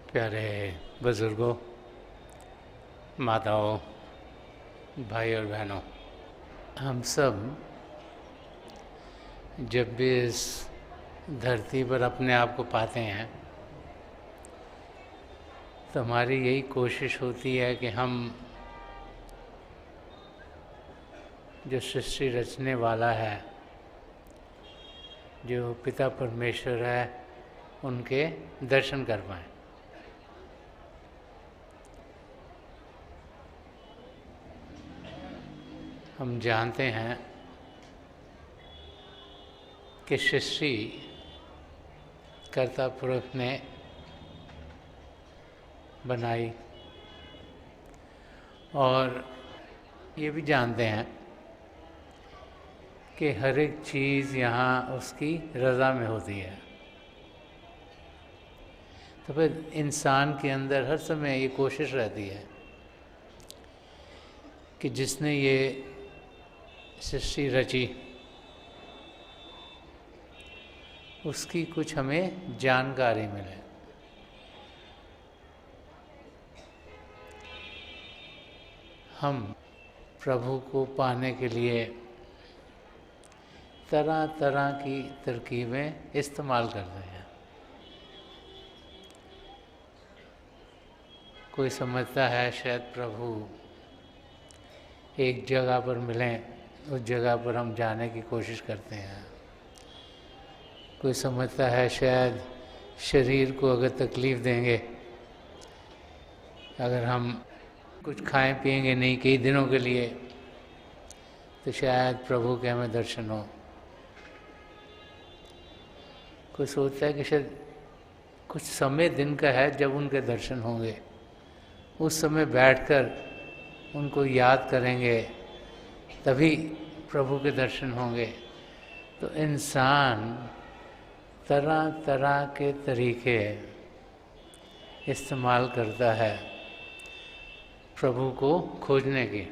प्यारे बुज़ुर्गों, माताओं, भाई और बहनों, हम सब जब भी इस धरती पर अपने आप को पाते हैं तो हमारी यही कोशिश होती है कि हम जो सृष्टि रचने वाला है, जो पिता परमेश्वर है, उनके दर्शन कर पाएं। हम जानते हैं कि सृष्टि कर्ता पुरुष ने बनाई और ये भी जानते हैं कि हर एक चीज़ यहाँ उसकी रज़ा में होती है। तो फिर इंसान के अंदर हर समय ये कोशिश रहती है कि जिसने ये सृष्टि रची उसकी कुछ हमें जानकारी मिले। हम प्रभु को पाने के लिए तरह तरह की तरकीबें इस्तेमाल करते हैं। कोई समझता है शायद प्रभु एक जगह पर मिलें, उस जगह पर हम जाने की कोशिश करते हैं। कोई समझता है शायद शरीर को अगर तकलीफ़ देंगे, अगर हम कुछ खाएं पिएंगे नहीं कई दिनों के लिए, तो शायद प्रभु के हमें दर्शन हो। कोई सोचता है कि शायद कुछ समय दिन का है जब उनके दर्शन होंगे, उस समय बैठकर उनको याद करेंगे तभी प्रभु के दर्शन होंगे। तो इंसान तरह तरह के तरीके इस्तेमाल करता है प्रभु को खोजने की।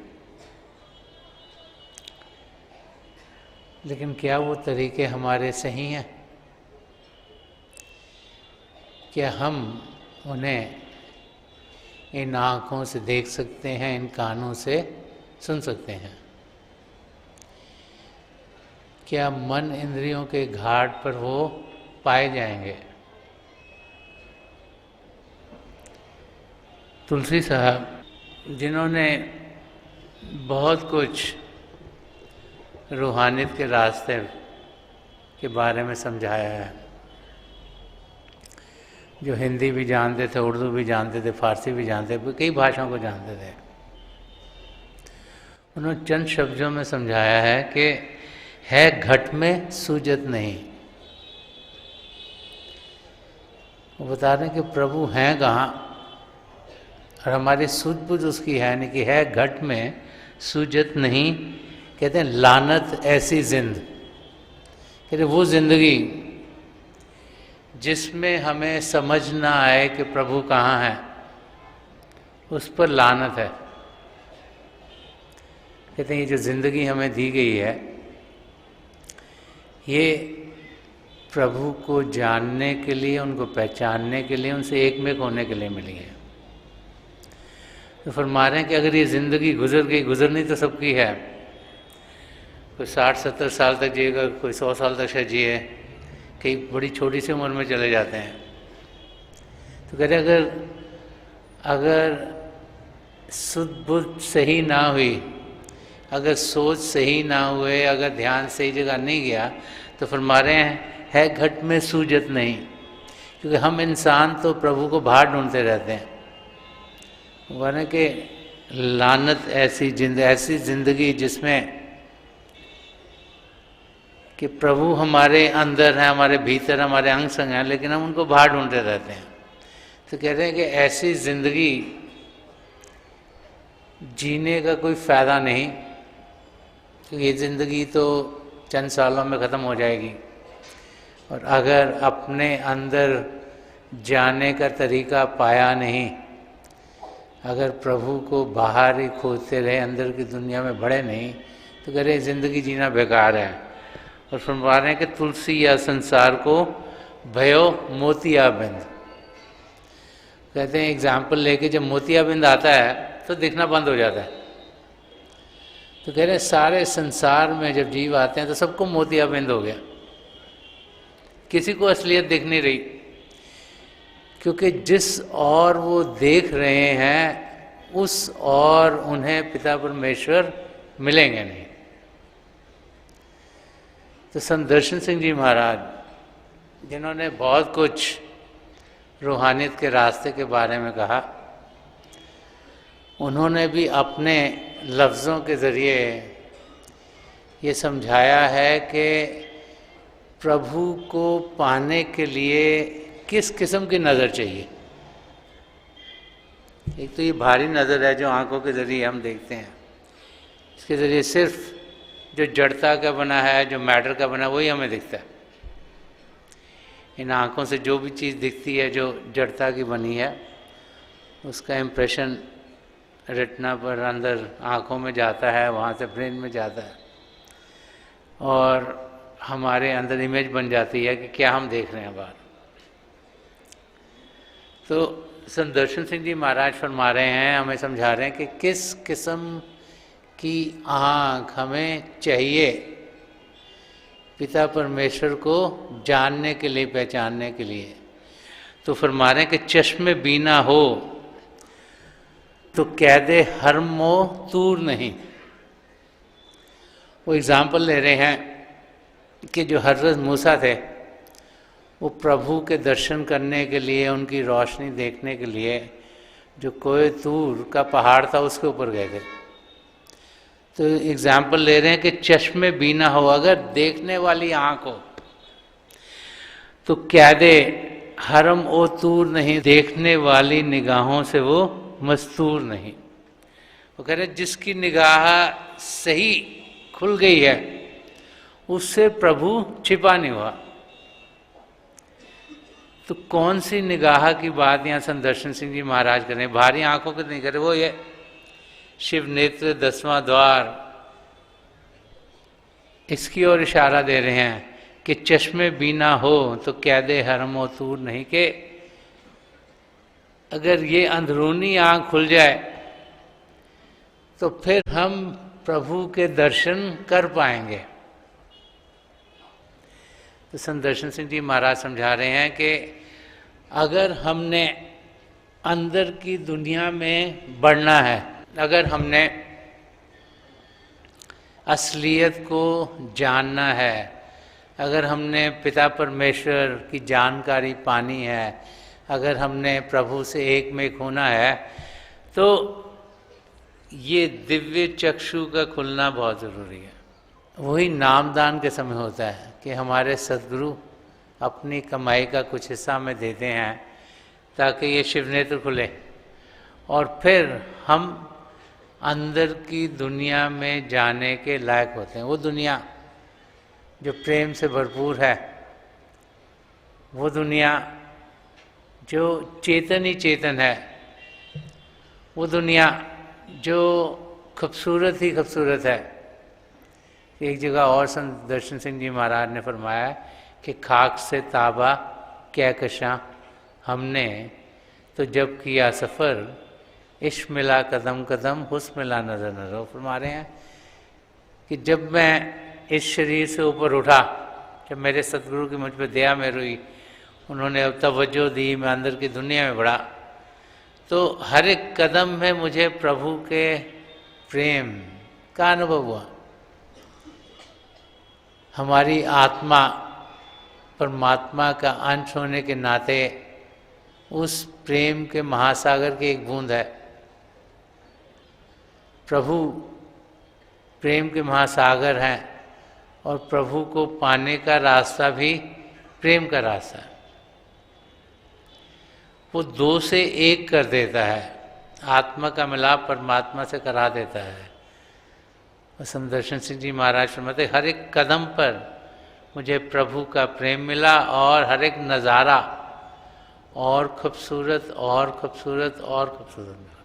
लेकिन क्या वो तरीके हमारे सही हैं? क्या हम उन्हें इन आँखों से देख सकते हैं, इन कानों से सुन सकते हैं? क्या मन इंद्रियों के घाट पर वो पाए जाएंगे? तुलसी साहब, जिन्होंने बहुत कुछ रूहानियत के रास्ते के बारे में समझाया है, जो हिंदी भी जानते थे, उर्दू भी जानते थे, फारसी भी जानते थे, कई भाषाओं को जानते थे, उन्होंने चंद शब्दों में समझाया है कि है घट में सूजत नहीं। वो बता रहे हैं कि प्रभु हैं कहाँ और हमारी सूझबूझ उसकी है नहीं कि है घट में सूजत नहीं। कहते हैं लानत ऐसी जिंद, कहते वो जिंदगी जिसमें हमें समझ ना आए कि प्रभु कहाँ है, उस पर लानत है। कहते हैं ये जो ज़िंदगी हमें दी गई है, ये प्रभु को जानने के लिए, उनको पहचानने के लिए, उनसे एक में एक होने के लिए मिली है। तो फरमा रहे हैं कि अगर ये ज़िंदगी गुजर गई, गुजरनी तो सबकी है, कोई 60-70 साल तक जिएगा, कोई 100 साल तक शायद जिए, कई बड़ी छोटी सी उम्र में चले जाते हैं। तो कहते अगर सुध बुद्ध सही ना हुई, अगर सोच सही ना हुए, अगर ध्यान सही जगह नहीं गया, तो फरमा रहे हैं है घट में सूजत नहीं। क्योंकि हम इंसान तो प्रभु को बाहर ढूंढते रहते हैं। वरना कि लानत ऐसी जिंदगी जिसमें कि प्रभु हमारे अंदर है, हमारे भीतर, हमारे अंग संग हैं, लेकिन हम उनको बाहर ढूंढते रहते हैं। तो कहते हैं कि ऐसी जिंदगी जीने का कोई फ़ायदा नहीं, क्योंकि ये ज़िंदगी तो चंद सालों में ख़त्म हो जाएगी। और अगर अपने अंदर जाने का तरीका पाया नहीं, अगर प्रभु को बाहर ही खोजते रहे, अंदर की दुनिया में बढ़े नहीं, तो कह रहे ज़िंदगी जीना बेकार है। और फरमा रहे हैं कि तुलसी या संसार को भयो मोतिया बिंद, कहते हैं एग्जाम्पल लेके जब मोतियाबिंद आता है तो दिखना बंद हो जाता है। तो कह रहे हैं सारे संसार में जब जीव आते हैं तो सबको मोतियाबिंद हो गया, किसी को असलियत दिख नहीं रही, क्योंकि जिस और वो देख रहे हैं उस और उन्हें पिता परमेश्वर मिलेंगे नहीं। तो संत दर्शन सिंह जी महाराज जिन्होंने बहुत कुछ रूहानियत के रास्ते के बारे में कहा, उन्होंने भी अपने लफ्ज़ों के ज़रिए ये समझाया है कि प्रभु को पाने के लिए किस किस्म की नज़र चाहिए। एक तो ये भारी नज़र है जो आंखों के ज़रिए हम देखते हैं, इसके ज़रिए सिर्फ जो जड़ता का बना है, जो मैटर का बना है, वही हमें दिखता है। इन आँखों से जो भी चीज़ दिखती है जो जड़ता की बनी है, उसका इम्प्रेशन रेटिना पर अंदर आँखों में जाता है, वहाँ से ब्रेन में जाता है और हमारे अंदर इमेज बन जाती है कि क्या हम देख रहे हैं बाहर। तो संत दर्शन सिंह जी महाराज फरमा रहे हैं, हमें समझा रहे हैं कि किस किस्म की आँख हमें चाहिए पिता परमेश्वर को जानने के लिए, पहचानने के लिए। तो फरमा रहे हैं कि चश्मे बीना हो तो कैदे हर मोह दूर नहीं। वो एग्जाम्पल ले रहे हैं कि जो हज़रत मूसा थे वो प्रभु के दर्शन करने के लिए, उनकी रोशनी देखने के लिए जो कोई तूर का पहाड़ था उसके ऊपर गए थे। तो एग्जाम्पल ले रहे हैं कि चश्मे बीना हो, अगर देखने वाली आँख हो तो कैदे हरम ओ तूर नहीं, देखने वाली निगाहों से वो मस्तूर नहीं। वो कह रहे जिसकी निगाह सही खुल गई है उससे प्रभु छिपा नहीं हुआ। तो कौन सी निगाह की बात यहाँ संत दर्शन सिंह जी महाराज कर रहे हैं? भारी आंखों के नहीं कर रहे, वो ये शिव नेत्र 10वां द्वार, इसकी ओर इशारा दे रहे हैं कि चश्मे बीना हो तो कैदे हरम व तूर नहीं, के अगर ये अंदरूनी आँख खुल जाए तो फिर हम प्रभु के दर्शन कर पाएंगे। तो संत दर्शन सिंह जी महाराज समझा रहे हैं कि अगर हमने अंदर की दुनिया में बढ़ना है, अगर हमने असलियत को जानना है, अगर हमने पिता परमेश्वर की जानकारी पानी है, अगर हमने प्रभु से एक में होना है, तो ये दिव्य चक्षु का खुलना बहुत ज़रूरी है। वही नामदान के समय होता है कि हमारे सद्गुरु अपनी कमाई का कुछ हिस्सा हमें देते हैं ताकि ये शिव नेत्र खुले और फिर हम अंदर की दुनिया में जाने के लायक होते हैं। वो दुनिया जो प्रेम से भरपूर है, वो दुनिया जो चेतन ही चेतन है, वो दुनिया जो खूबसूरत ही खूबसूरत है। एक जगह और संत दर्शन सिंह जी महाराज ने फरमाया कि खाक से ताबा क्या कशा हमने तो जब किया सफ़र, इश्क मिला कदम कदम हुस्न मिला नज़र नज़र। फरमा रहे हैं कि जब मैं इस शरीर से ऊपर उठा, जब मेरे सतगुरु की मुझ पर दया में हुई, उन्होंने अब तवज्जो दी, मैं अंदर की दुनिया में बढ़ा, तो हर एक कदम में मुझे प्रभु के प्रेम का अनुभव हुआ। हमारी आत्मा परमात्मा का अंश होने के नाते उस प्रेम के महासागर की एक बूंद है। प्रभु प्रेम के महासागर हैं और प्रभु को पाने का रास्ता भी प्रेम का रास्ता है। वो दो से एक कर देता है, आत्मा का मिलाप परमात्मा से करा देता है। संत दर्शन सिंह जी महाराज फरमाते हर एक कदम पर मुझे प्रभु का प्रेम मिला और हर एक नज़ारा और खूबसूरत और खूबसूरत और खूबसूरत मिला।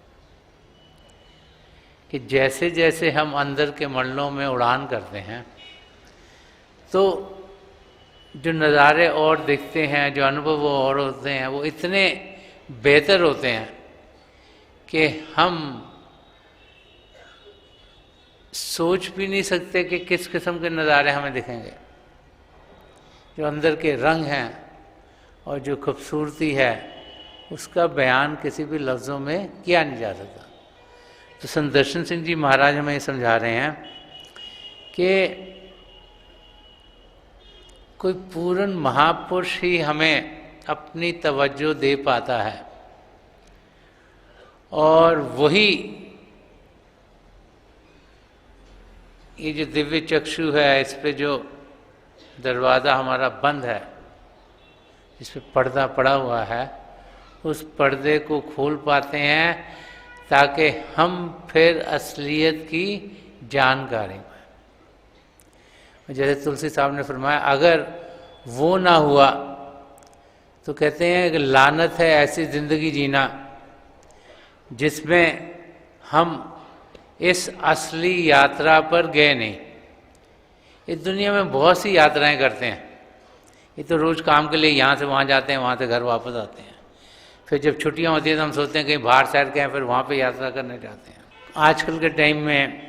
कि जैसे जैसे हम अंदर के मंडलों में उड़ान करते हैं तो जो नज़ारे और दिखते हैं, जो अनुभव और होते हैं, वो इतने बेहतर होते हैं कि हम सोच भी नहीं सकते कि किस किस्म के नज़ारे हमें दिखेंगे। जो अंदर के रंग हैं और जो खूबसूरती है उसका बयान किसी भी लफ्ज़ों में किया नहीं जा सकता। तो संत दर्शन सिंह जी महाराज हमें ये समझा रहे हैं कि कोई पूर्ण महापुरुष ही हमें अपनी तवज्जो दे पाता है और वही ये जो दिव्य चक्षु है, इस पे जो दरवाज़ा हमारा बंद है, इस पे पर्दा पड़ा हुआ है, उस पर्दे को खोल पाते हैं ताकि हम फिर असलियत की जानकारी पाएं। जैसे तुलसी साहब ने फरमाया, अगर वो ना हुआ तो कहते हैं कि लानत है ऐसी ज़िंदगी जीना जिसमें हम इस असली यात्रा पर गए नहीं। इस दुनिया में बहुत सी यात्राएं करते हैं, ये तो रोज़ काम के लिए यहाँ से वहाँ जाते हैं, वहाँ से घर वापस आते हैं। फिर जब छुट्टियाँ होती हैं तो हम सोचते हैं कहीं बाहर शहर के हैं, फिर वहाँ पे यात्रा करने जाते हैं। आजकल के टाइम में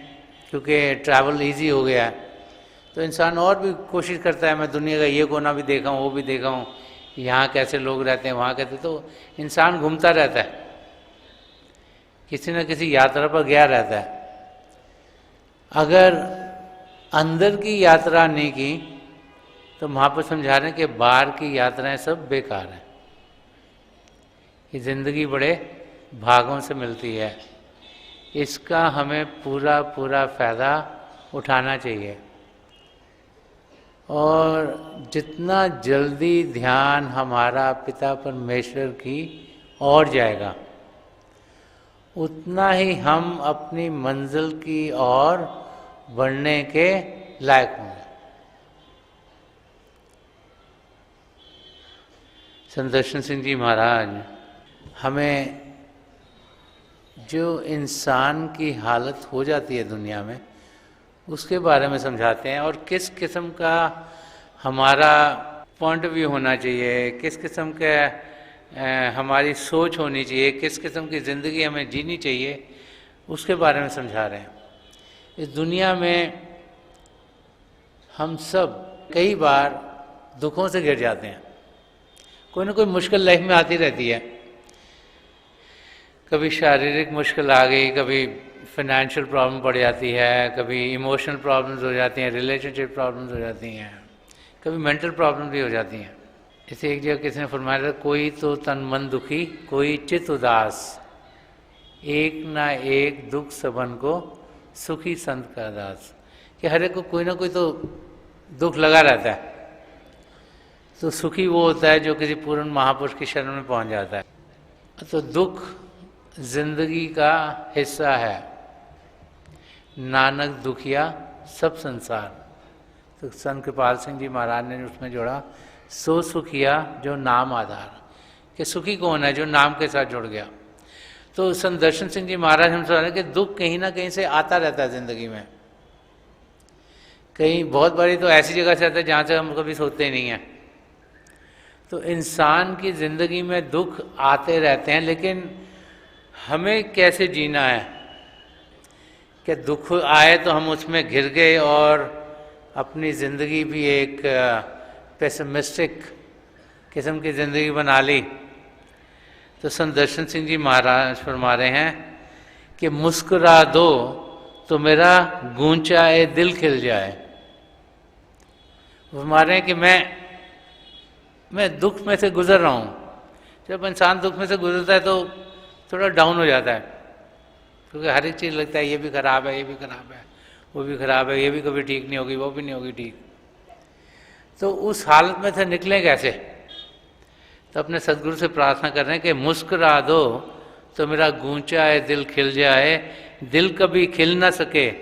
क्योंकि ट्रैवल इजी हो गया है तो इंसान और भी कोशिश करता है मैं दुनिया का ये कोना भी देखा हूँ, वो भी देखा हूँ, यहाँ कैसे लोग रहते हैं, वहाँ कैसे, तो इंसान घूमता रहता है, किसी न किसी यात्रा पर गया रहता है। अगर अंदर की यात्रा नहीं की तो वहाँ पर समझा रहे हैं कि बाहर की यात्राएं सब बेकार हैं। ये ज़िंदगी बड़े भागों से मिलती है, इसका हमें पूरा पूरा फ़ायदा उठाना चाहिए और जितना जल्दी ध्यान हमारा पिता परमेश्वर की ओर जाएगा उतना ही हम अपनी मंजिल की ओर बढ़ने के लायक होंगे। संत दर्शन सिंह जी महाराज हमें जो इंसान की हालत हो जाती है दुनिया में उसके बारे में समझाते हैं और किस किस्म का हमारा पॉइंट ऑफ व्यू होना चाहिए, किस किस्म का हमारी सोच होनी चाहिए, किस किस्म की ज़िंदगी हमें जीनी चाहिए, उसके बारे में समझा रहे हैं। इस दुनिया में हम सब कई बार दुखों से घिर जाते हैं, कोई ना कोई मुश्किल लाइफ में आती रहती है। कभी शारीरिक मुश्किल आ गई, कभी फाइनेंशियल प्रॉब्लम पड़ जाती है, कभी इमोशनल प्रॉब्लम्स हो जाती हैं, रिलेशनशिप प्रॉब्लम्स हो जाती हैं, कभी मेंटल प्रॉब्लम भी हो जाती हैं। इसे एक जगह किसी ने फरमाया था, कोई तो तन मन दुखी कोई चित उदास, एक ना एक दुख सबन को सुखी संत का दास। कि हर एक को कोई ना कोई तो दुख लगा रहता है, तो सुखी वो होता है जो किसी पूर्ण महापुरुष की शरण में पहुंच जाता है। तो दुख जिंदगी का हिस्सा है, नानक दुखिया सब संसार। तो संत कृपाल सिंह जी महाराज ने उसमें जोड़ा, सो सुखिया जो नाम आधार, कि सुखी कौन है जो नाम के साथ जुड़ गया। तो संत दर्शन सिंह जी महाराज हम समझ रहे हैं कि दुख कहीं ना कहीं से आता रहता है ज़िंदगी में। कहीं बहुत बड़ी तो ऐसी जगह से आता है जहाँ से हम कभी सोचते ही नहीं हैं। तो इंसान की ज़िंदगी में दुख आते रहते हैं, लेकिन हमें कैसे जीना है कि दुख आए तो हम उसमें घिर गए और अपनी ज़िंदगी भी एक पेसिमिस्टिक किस्म की ज़िंदगी बना ली। तो संत दर्शन सिंह जी महाराज फरमा रहे हैं कि मुस्कुरा दो तो मेरा गूंचाए दिल खिल जाए। फरमा रहे हैं कि मैं दुख में से गुजर रहा हूँ। जब इंसान दुख में से गुजरता है तो थोड़ा डाउन हो जाता है, क्योंकि हर एक चीज़ लगता है ये भी खराब है, ये भी खराब है, वो भी खराब है, ये भी कभी ठीक नहीं होगी, वो भी नहीं होगी ठीक। तो उस हालत में से निकलें कैसे? तो अपने सदगुरु से प्रार्थना कर रहे हैं कि मुस्कुरा दो तो मेरा गूंचाए दिल खिल जाए, दिल कभी खिल ना सके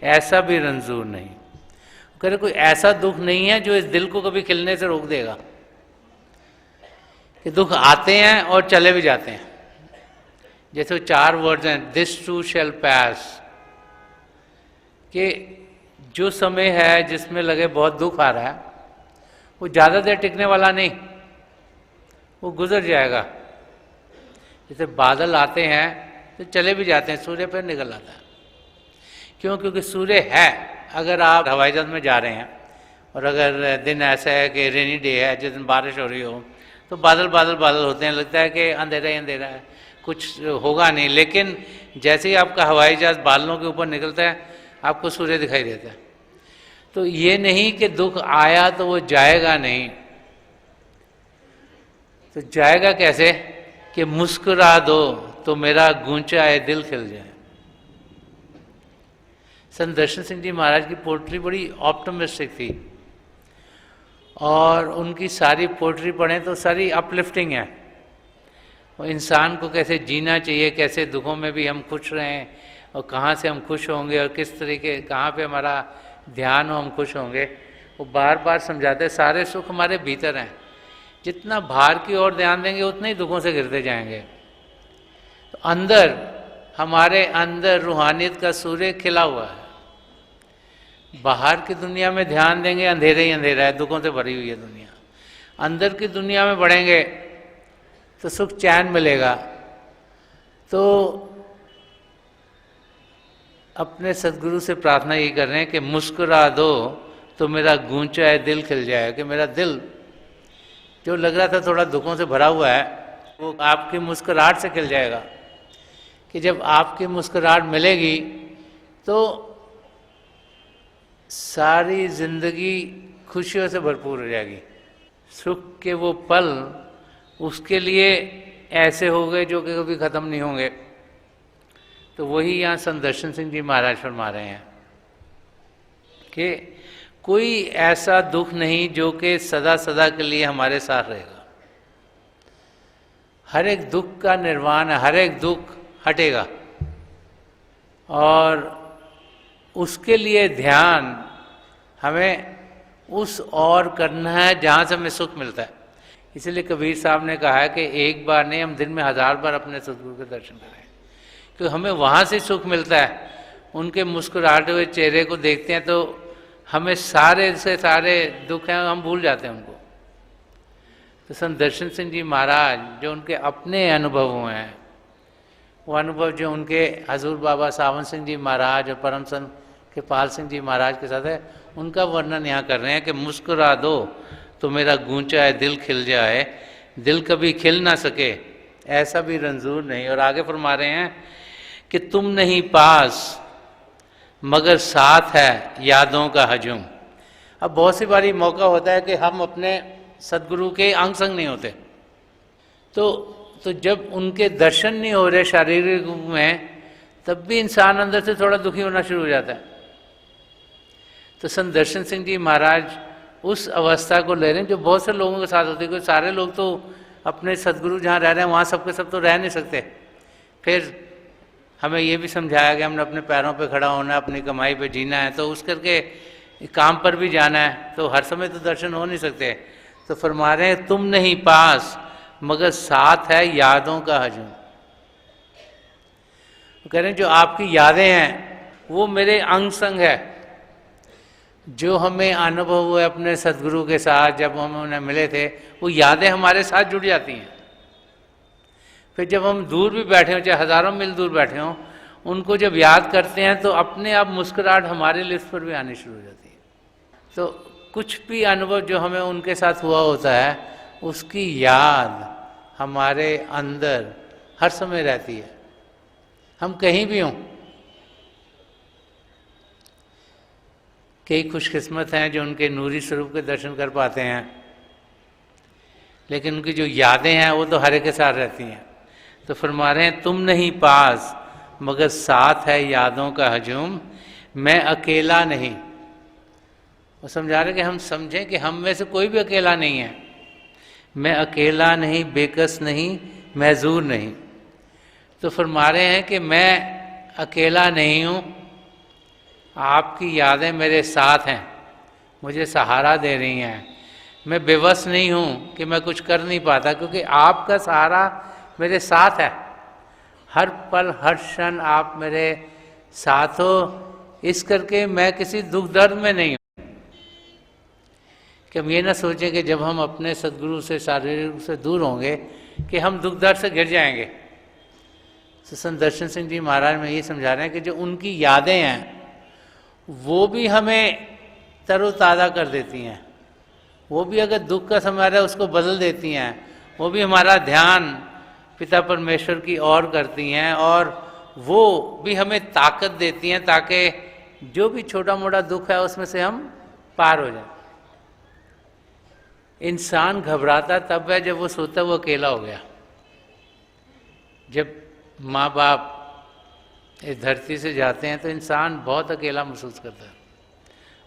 ऐसा भी रंजूर नहीं। कह रहे कोई ऐसा दुख नहीं है जो इस दिल को कभी खिलने से रोक देगा। कि दुख आते हैं और चले भी जाते हैं। जैसे 4 वर्ड्स हैं, दिस टू शैल पास, कि जो समय है जिसमें लगे बहुत दुख आ रहा है वो ज़्यादा देर टिकने वाला नहीं, वो गुजर जाएगा। जैसे बादल आते हैं तो चले भी जाते हैं, सूर्य फिर निकल आता है। क्यों? क्योंकि सूर्य है। अगर आप हवाई जहाज में जा रहे हैं और अगर दिन ऐसा है कि रेनी डे है, जिस दिन बारिश हो रही हो, तो बादल बादल बादल होते हैं, लगता है कि अंधेरा ही अंधेरा है, कुछ होगा नहीं। लेकिन जैसे ही आपका हवाई जहाज बादलों के ऊपर निकलता है, आपको सूर्य दिखाई देता है। तो ये नहीं कि दुख आया तो वो जाएगा नहीं। तो जाएगा कैसे? कि मुस्कुरा दो तो मेरा गूंचा है दिल खिल जाए। संत दर्शन सिंह जी महाराज की पोट्री बड़ी ऑप्टिमिस्टिक थी, और उनकी सारी पोट्री पढ़ें तो सारी अपलिफ्टिंग है। वो इंसान को कैसे जीना चाहिए, कैसे दुखों में भी हम खुश रहें, और कहाँ से हम खुश होंगे, और किस तरीके कहाँ पे हमारा ध्यान हो हम खुश होंगे, वो बार बार समझाते हैं। सारे सुख हमारे भीतर हैं, जितना बाहर की ओर ध्यान देंगे उतने ही दुखों से गिरते जाएंगे। तो अंदर, हमारे अंदर रूहानियत का सूर्य खिला हुआ है। बाहर की दुनिया में ध्यान देंगे, अंधेरे ही अंधेरा है, दुखों से भरी हुई है दुनिया। अंदर की दुनिया में बढ़ेंगे तो सुख चैन मिलेगा। तो अपने सदगुरु से प्रार्थना यही कर रहे हैं कि मुस्कुरा दो तो मेरा गूंचा है दिल खिल जाए। कि मेरा दिल जो लग रहा था थोड़ा दुखों से भरा हुआ है, वो आपकी मुस्कुराहट से खिल जाएगा। कि जब आपकी मुस्कुराहट मिलेगी तो सारी जिंदगी खुशियों से भरपूर हो जाएगी। सुख के वो पल उसके लिए ऐसे हो गए जो कि कभी ख़त्म नहीं होंगे। तो वही यहाँ संत दर्शन सिंह जी महाराज फरमा रहे हैं कि कोई ऐसा दुख नहीं जो कि सदा सदा के लिए हमारे साथ रहेगा। हर एक दुख का निर्वाण है, हर एक दुख हटेगा, और उसके लिए ध्यान हमें उस और करना है जहाँ से हमें सुख मिलता है। इसलिए कबीर साहब ने कहा है कि एक बार नहीं, हम दिन में 1000 बार अपने सदगुरु के दर्शन करें, क्योंकि हमें वहाँ से सुख मिलता है। उनके मुस्कुराते हुए चेहरे को देखते हैं तो हमें सारे से सारे दुख हैं हम भूल जाते हैं उनको। तो संत दर्शन सिंह जी महाराज जो उनके अपने अनुभव हुए हैं, वो अनुभव जो उनके हजूर बाबा सावन सिंह जी महाराज और परम संत कृपाल सिंह जी महाराज के साथ है, उनका वर्णन यहाँ कर रहे हैं कि मुस्कुरा दो तो मेरा गूंचा है दिल खिल जाए। दिल कभी खिल ना सके ऐसा भी रंजूर नहीं। और आगे फरमा रहे हैं कि तुम नहीं पास मगर साथ है यादों का हजूम। अब बहुत सी बारी मौका होता है कि हम अपने सदगुरु के अंग संग नहीं होते, तो जब उनके दर्शन नहीं हो रहे शारीरिक रूप में, तब भी इंसान अंदर से थोड़ा दुखी होना शुरू हो जाता है। तो संत दर्शन सिंह जी महाराज उस अवस्था को ले रहे हैं जो बहुत से लोगों के साथ होती है। कोई सारे लोग तो अपने सदगुरु जहाँ रह रहे हैं वहाँ सबके सब तो रह नहीं सकते। फिर हमें ये भी समझाया गया हमने अपने पैरों पे खड़ा होना है, अपनी कमाई पे जीना है, तो उस करके काम पर भी जाना है, तो हर समय तो दर्शन हो नहीं सकते। तो फरमा रहे हैं तुम नहीं पास मगर साथ है यादों का हजूम। कह रहे हैं जो आपकी यादें हैं वो मेरे अंग संग है। जो हमें अनुभव हुए अपने सदगुरु के साथ जब हम उन्हें मिले थे, वो यादें हमारे साथ जुड़ जाती हैं। फिर जब हम दूर भी बैठे हों, चाहे हज़ारों मील दूर बैठे हों, उनको जब याद करते हैं तो अपने आप मुस्कुराहट हमारे लिप्स पर भी आनी शुरू हो जाती है। तो कुछ भी अनुभव जो हमें उनके साथ हुआ होता है, उसकी याद हमारे अंदर हर समय रहती है, हम कहीं भी हों। कई खुशकिस्मत हैं जो उनके नूरी स्वरूप के दर्शन कर पाते हैं, लेकिन उनकी जो यादें हैं वो तो हर एक के साथ रहती हैं। तो फरमा रहे हैं तुम नहीं पास मगर साथ है यादों का हजूम, मैं अकेला नहीं। वो समझा रहे कि हम समझें कि हम में से कोई भी अकेला नहीं है। मैं अकेला नहीं, बेकस नहीं, महजूर नहीं। तो फरमा रहे हैं कि मैं अकेला नहीं हूँ, आपकी यादें मेरे साथ हैं, मुझे सहारा दे रही हैं। मैं बेबस नहीं हूँ कि मैं कुछ कर नहीं पाता, क्योंकि आपका सहारा मेरे साथ है। हर पल हर क्षण आप मेरे साथ हो, इस करके मैं किसी दुख दर्द में नहीं हूँ। कि हम ये ना सोचें कि जब हम अपने सदगुरु से शारीरिक रूप से दूर होंगे कि हम दुख दर्द से घिर जाएंगे। तो संत दर्शन सिंह जी महाराज में ये समझा रहे हैं कि जो उनकी यादें हैं वो भी हमें तरोताज़ा कर देती हैं, वो भी अगर दुख का समय आ रहा है उसको बदल देती हैं, वो भी हमारा ध्यान पिता परमेश्वर की ओर करती हैं और वो भी हमें ताकत देती हैं ताकि जो भी छोटा मोटा दुख है उसमें से हम पार हो जाए। इंसान घबराता तब है जब वो सोता वो अकेला हो गया। जब माँ बाप इस धरती से जाते हैं तो इंसान बहुत अकेला महसूस करता है,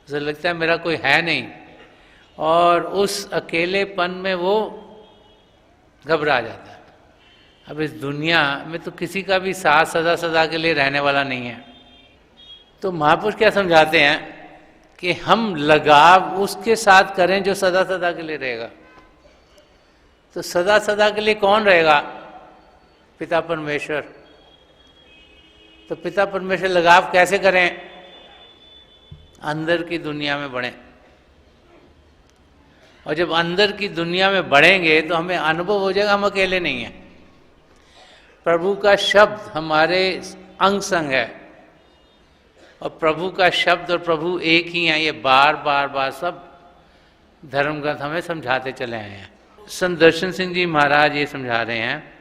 उसे लगता है मेरा कोई है नहीं, और उस अकेलेपन में वो घबरा जाता है। अब इस दुनिया में तो किसी का भी साथ सदा सदा के लिए रहने वाला नहीं है। तो महापुरुष क्या समझाते हैं कि हम लगाव उसके साथ करें जो सदा सदा के लिए रहेगा। तो सदा सदा के लिए कौन रहेगा? पिता परमेश्वर। तो पिता परमेश्वर लगाव कैसे करें? अंदर की दुनिया में बढ़ें, और जब अंदर की दुनिया में बढ़ेंगे तो हमें अनुभव हो जाएगा हम अकेले नहीं हैं। प्रभु का शब्द हमारे अंग संग है, और प्रभु का शब्द और प्रभु एक ही हैं। ये बार बार बार सब धर्म ग्रंथ हमें समझाते चले आए हैं। संत दर्शन सिंह जी महाराज ये समझा रहे हैं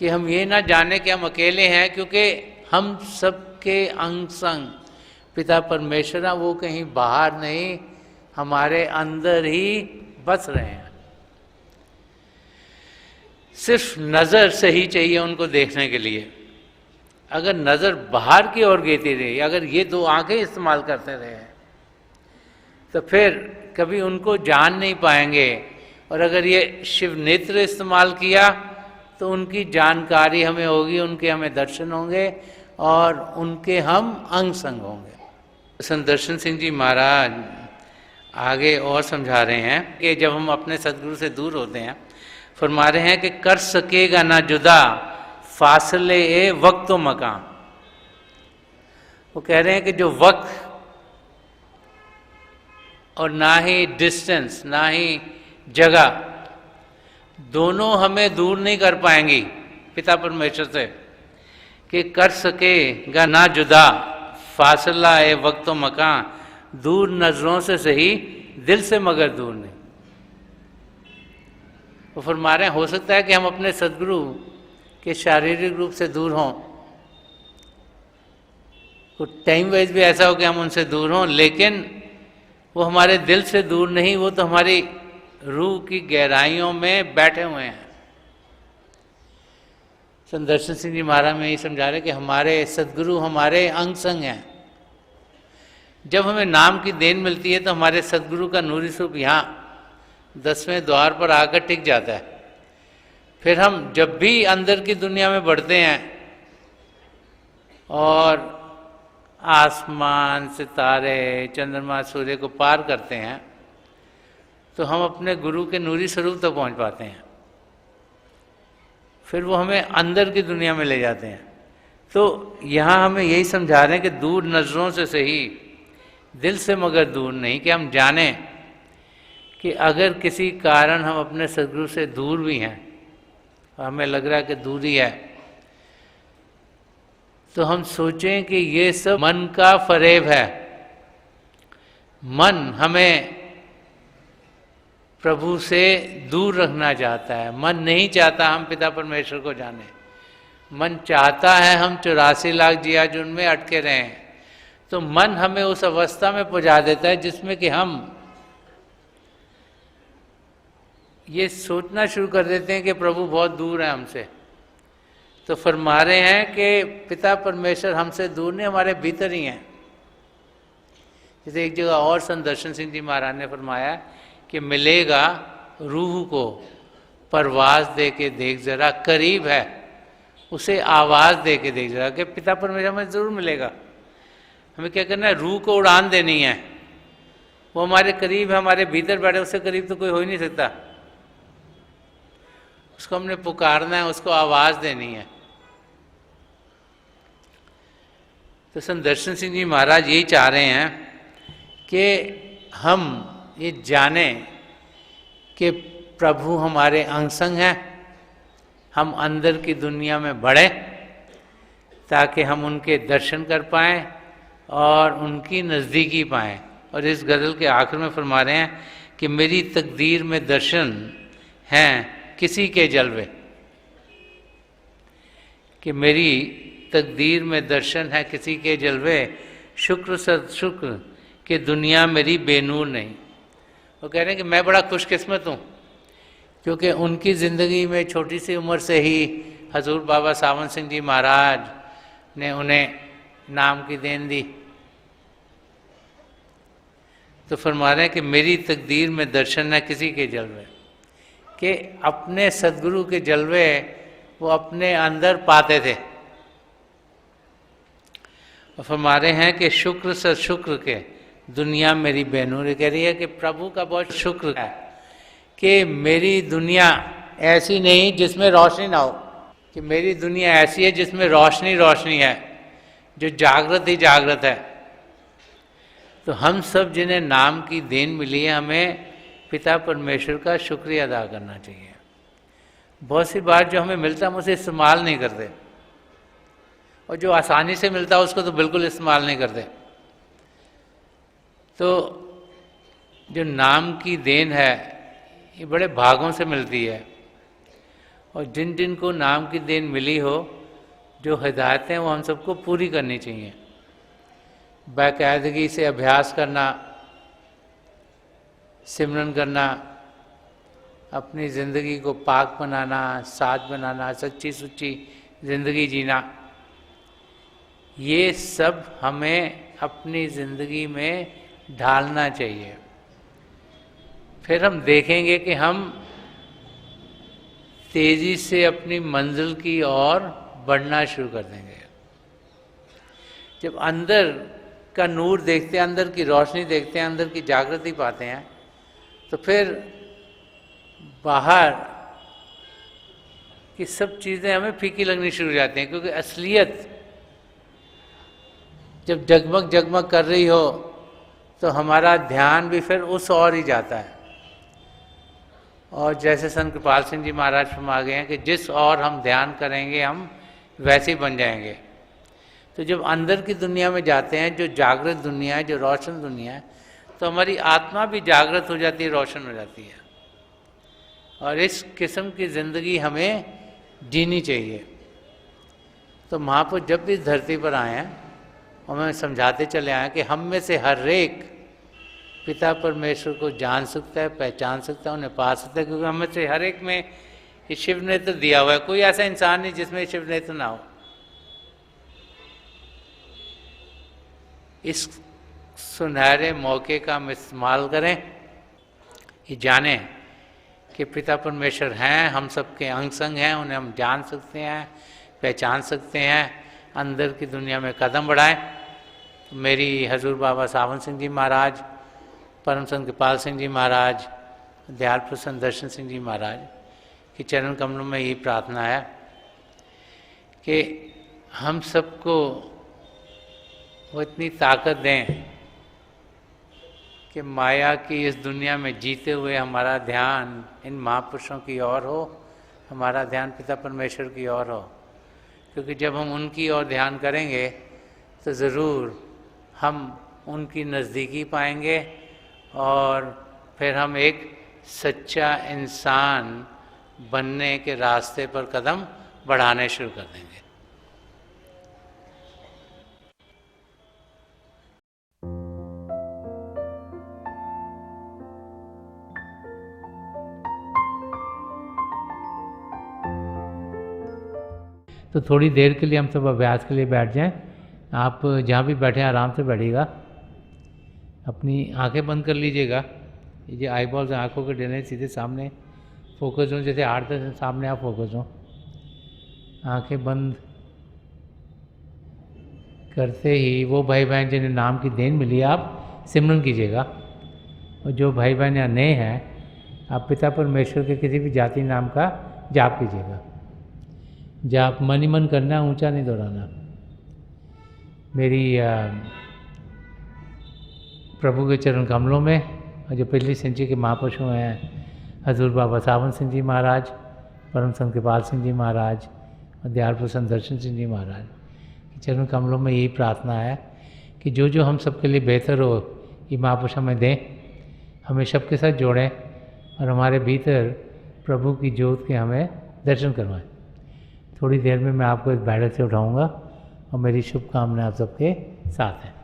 कि हम ये ना जाने कि हम अकेले हैं, क्योंकि हम सबके अंग संग पिता परमेश्वर हैं, वो कहीं बाहर नहीं, हमारे अंदर ही बस रहे हैं। सिर्फ नज़र सही चाहिए उनको देखने के लिए। अगर नज़र बाहर की ओर गिरती रही, अगर ये दो आंखें इस्तेमाल करते रहे तो फिर कभी उनको जान नहीं पाएंगे, और अगर ये शिव नेत्र इस्तेमाल किया तो उनकी जानकारी हमें होगी, उनके हमें दर्शन होंगे और उनके हम अंग संग होंगे। संत दर्शन सिंह जी महाराज आगे और समझा रहे हैं कि जब हम अपने सदगुरु से दूर होते हैं, फरमा रहे हैं कि कर सकेगा ना जुदा फासले ए वक्त व मकान। वो कह रहे हैं कि जो वक्त और ना ही डिस्टेंस, ना ही जगह, दोनों हमें दूर नहीं कर पाएंगी पिता परमेश्वर से। कि कर सकेगा ना जुदा फासला ए वक्त व मकान, दूर नजरों से सही दिल से मगर दूर नहीं। वो फरमा रहे हैं हो सकता है कि हम अपने सदगुरु के शारीरिक रूप से दूर हों, कुछ टाइम वाइज भी ऐसा हो कि हम उनसे दूर हों, लेकिन वो हमारे दिल से दूर नहीं, वो तो हमारी रूह की गहराइयों में बैठे हुए हैं। संत दर्शन सिंह जी महाराज में ये समझा रहे कि हमारे सदगुरु हमारे अंग संग हैं। जब हमें नाम की देन मिलती है तो हमारे सदगुरु का नूरी स्वरूप यहाँ 10वें द्वार पर आकर टिक जाता है। फिर हम जब भी अंदर की दुनिया में बढ़ते हैं और आसमान, सितारे, चंद्रमा, सूर्य को पार करते हैं, तो हम अपने गुरु के नूरी स्वरूप तक पहुंच पाते हैं। फिर वो हमें अंदर की दुनिया में ले जाते हैं। तो यहाँ हमें यही समझा रहे हैं कि दूर नजरों से सही दिल से मगर दूर नहीं, कि हम जानें कि अगर किसी कारण हम अपने सदगुरु से दूर भी हैं और हमें लग रहा है कि दूरी है, तो हम सोचें कि ये सब मन का फरेब है। मन हमें प्रभु से दूर रखना चाहता है। मन नहीं चाहता हम पिता परमेश्वर को जाने। मन चाहता है हम 84 लाख जिया जुन में अटके रहें। तो मन हमें उस अवस्था में पहुंचा देता है जिसमें कि हम ये सोचना शुरू कर देते हैं कि प्रभु बहुत दूर है हमसे। तो फरमा रहे हैं कि पिता परमेश्वर हमसे दूर नहीं, हमारे भीतर ही हैं। जैसे एक जगह और संत दर्शन सिंह जी महाराज ने फरमाया कि मिलेगा रूह को परवाज दे के देख जरा, करीब है उसे आवाज़ दे के देख जरा, कि पिता परमेश्वर हमें ज़रूर मिलेगा। हमें क्या करना है? रूह को उड़ान देनी है। वो हमारे करीब है, हमारे भीतर बैठे, उससे करीब तो कोई हो ही नहीं सकता। उसको हमने पुकारना है, उसको आवाज़ देनी है। तो संत दर्शन सिंह जी महाराज यही चाह रहे हैं कि हम ये जानें कि प्रभु हमारे अंग संग हैं, हम अंदर की दुनिया में बढ़ें ताकि हम उनके दर्शन कर पाएँ और उनकी नज़दीकी पाएँ। और इस गज़ल के आखिर में फरमा रहे हैं कि मेरी तकदीर में दर्शन हैं किसी के जलवे, कि मेरी तकदीर में दर्शन है किसी के जलवे, शुक्र सद शुक्र कि दुनिया मेरी बेनूर नहीं। वो कह रहे हैं कि मैं बड़ा खुशकिस्मत हूँ क्योंकि उनकी ज़िंदगी में छोटी सी उम्र से ही हजूर बाबा सावन सिंह जी महाराज ने उन्हें नाम की देन दी। तो फरमा रहे हैं कि मेरी तकदीर में दर्शन है किसी के जलवे, कि अपने सदगुरु के जलवे वो अपने अंदर पाते थे। और फरमा रहे हैं कि शुक्र से शुक्र के दुनिया मेरी बेनूर, कह रही है कि प्रभु का बहुत शुक्र है कि मेरी दुनिया ऐसी नहीं जिसमें रोशनी ना हो, कि मेरी दुनिया ऐसी है जिसमें रोशनी रोशनी है, जो जागृत ही जागृत है। तो हम सब जिन्हें नाम की देन मिली है, हमें पिता परमेश्वर का शुक्रिया अदा करना चाहिए। बहुत सी बार जो हमें मिलता है हम उसे इस्तेमाल नहीं करते, और जो आसानी से मिलता है उसको तो बिल्कुल इस्तेमाल नहीं करते। तो जो नाम की देन है ये बड़े भागों से मिलती है, और जिन जिन को नाम की देन मिली हो, जो हिदायतें वो हम सबको पूरी करनी चाहिए। बाकायदगी से अभ्यास करना, सिमरन करना, अपनी ज़िंदगी को पाक बनाना, साज बनाना, सच्ची सुच्ची ज़िंदगी जीना, ये सब हमें अपनी ज़िंदगी में ढालना चाहिए। फिर हम देखेंगे कि हम तेज़ी से अपनी मंजिल की ओर बढ़ना शुरू कर देंगे। जब अंदर का नूर देखते हैं, अंदर की रोशनी देखते हैं, अंदर की जागृति पाते हैं, तो फिर बाहर की सब चीज़ें हमें फीकी लगनी शुरू हो जाती हैं, क्योंकि असलियत जब जगमग जगमग कर रही हो तो हमारा ध्यान भी फिर उस ओर ही जाता है। और जैसे संत कृपाल सिंह जी महाराज फरमा गए हैं कि जिस ओर हम ध्यान करेंगे हम वैसे ही बन जाएंगे। तो जब अंदर की दुनिया में जाते हैं, जो जागृत दुनिया है, जो रोशन दुनिया है, तो हमारी आत्मा भी जागृत हो जाती है, रोशन हो जाती है। और इस किस्म की ज़िंदगी हमें जीनी चाहिए। तो महापुरुष जब भी इस धरती पर आए हैं, हमें समझाते चले आए कि हम में से हर एक पिता परमेश्वर को जान सकता है, पहचान सकता है, उन्हें पा सकता है, क्योंकि हम में से हर एक में ये शिव नेत्र दिया हुआ है। कोई ऐसा इंसान नहीं जिसमें शिव नेत्र ना हो। इस सुनहरे मौके का हम इस्तेमाल करें, ये जानें कि पिता परमेश्वर हैं, हम सबके अंग संग हैं, उन्हें हम जान सकते हैं, पहचान सकते हैं, अंदर की दुनिया में कदम बढ़ाएं। मेरी हजूर बाबा सावन सिंह जी महाराज, परम संत कृपाल सिंह जी महाराज, दयाल प्रसन्न दर्शन सिंह जी महाराज की चरण कमलों में यही प्रार्थना है कि हम सबको वो इतनी ताकत दें कि माया की इस दुनिया में जीते हुए हमारा ध्यान इन महापुरुषों की ओर हो, हमारा ध्यान पिता परमेश्वर की ओर हो। क्योंकि जब हम उनकी ओर ध्यान करेंगे तो ज़रूर हम उनकी नज़दीकी पाएंगे, और फिर हम एक सच्चा इंसान बनने के रास्ते पर कदम बढ़ाने शुरू कर देंगे। तो थोड़ी देर के लिए हम सब अभ्यास के लिए बैठ जाएं। आप जहाँ भी बैठे आराम से बैठिएगा, अपनी आंखें बंद कर लीजिएगा। ये जो आई बॉल्स आँखों के डले सीधे सामने फोकस हो, जैसे 8-10 सामने आप फोकस हो। आंखें बंद करते ही वो भाई बहन जिन्हें नाम की देन मिली आप सिमरन कीजिएगा। और जो भाई बहन यहाँ नए हैं, आप पिता परमेश्वर के किसी भी जाति नाम का जाप कीजिएगा। जाप मन ही मन करना, ऊंचा नहीं दोहराना। मेरी प्रभु के चरण कमलों में, और जो पिछली संचि के महापुरुषों हैं, हजूर बाबा सावन सिंह जी महाराज, परम संत कृपाल सिंह जी महाराज और दयाल प्रसन्न दर्शन सिंह जी महाराज, कि चरण कमलों में यही प्रार्थना है कि जो जो हम सबके लिए बेहतर हो ये महापुरुष हमें दें, हमें सबके साथ जोड़ें और हमारे भीतर प्रभु की ज्योत के हमें दर्शन करवाएं। थोड़ी देर में मैं आपको इस बैठक से उठाऊंगा और मेरी शुभकामनाएं आप सबके साथ हैं।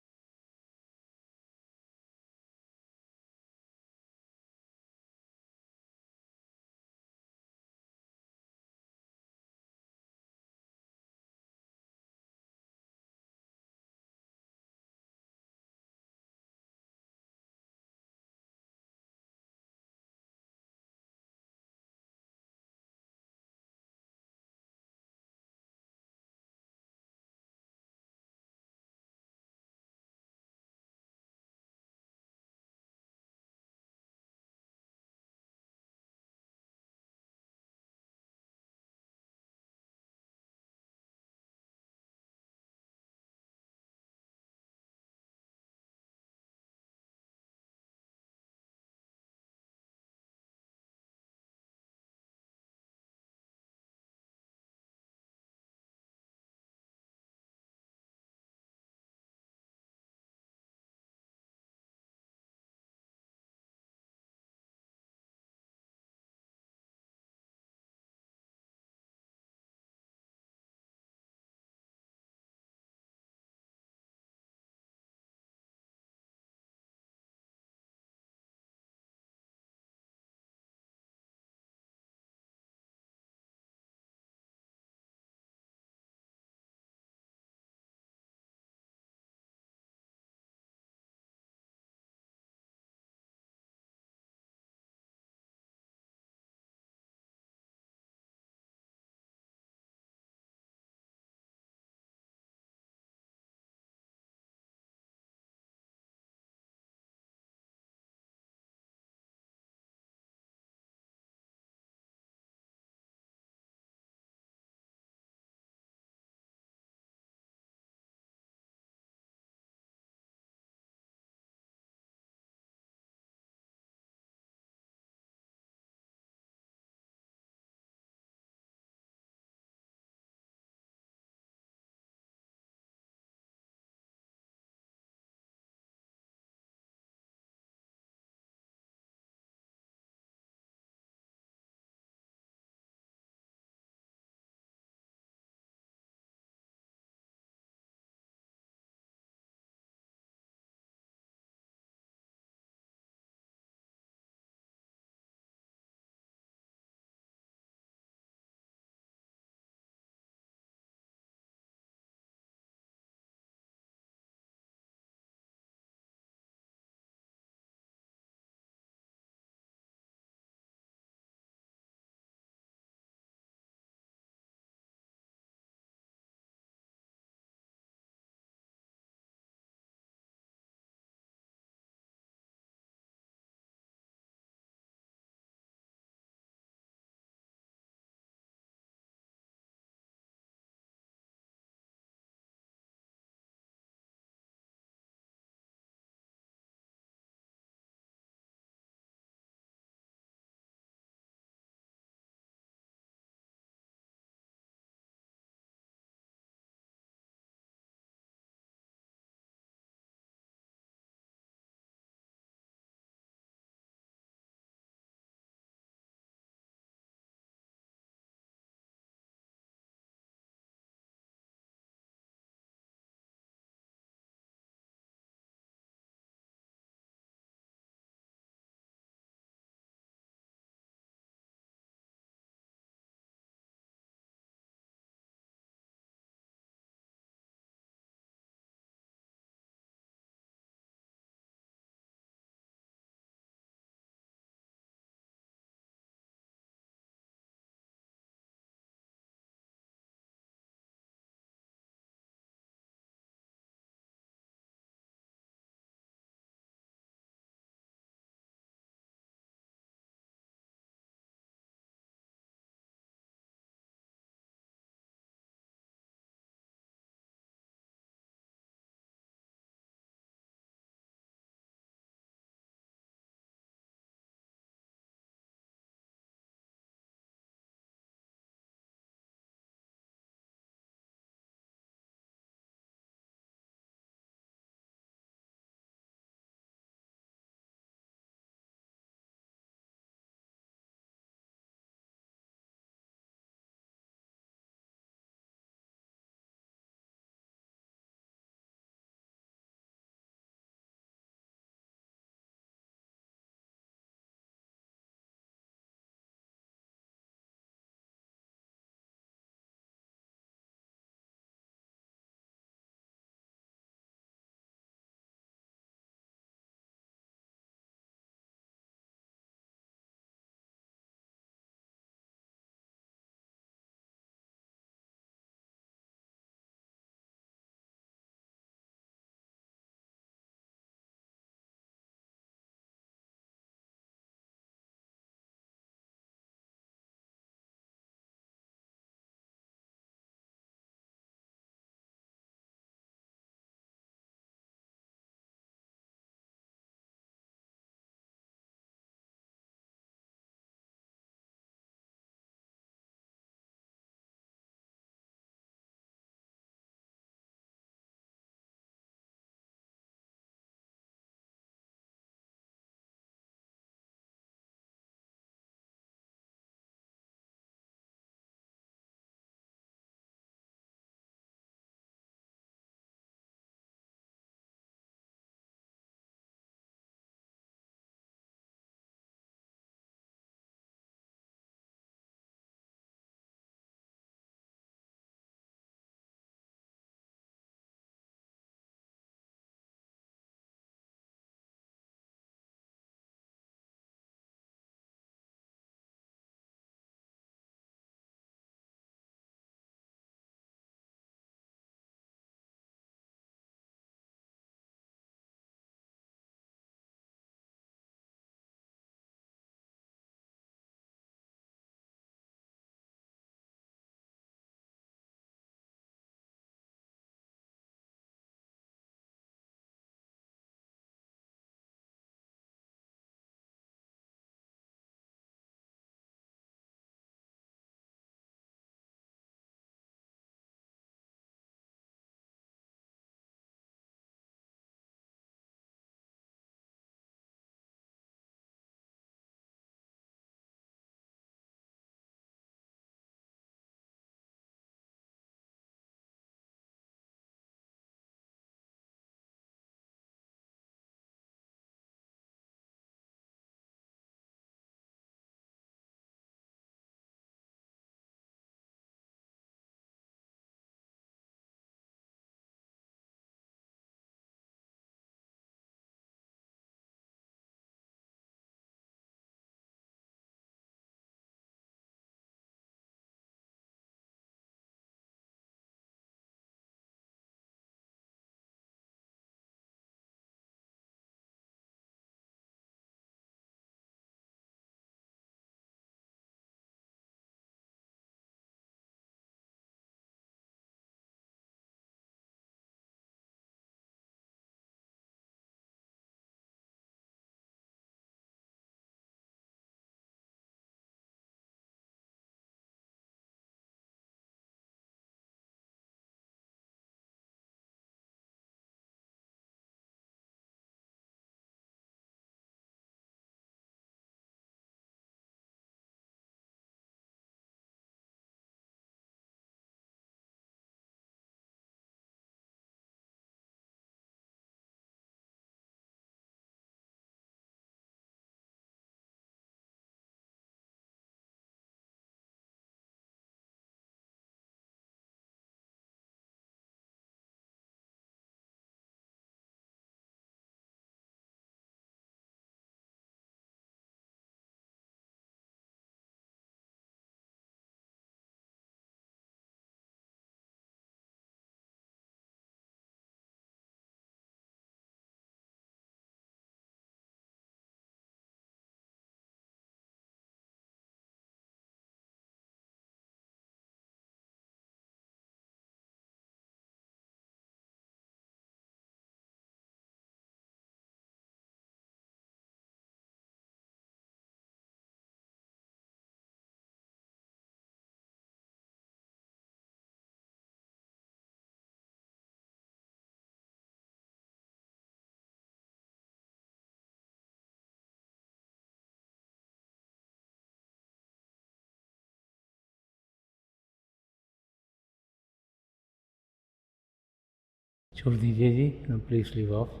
छोड़ दीजिए जी, प्लीज़ लीव ऑफ।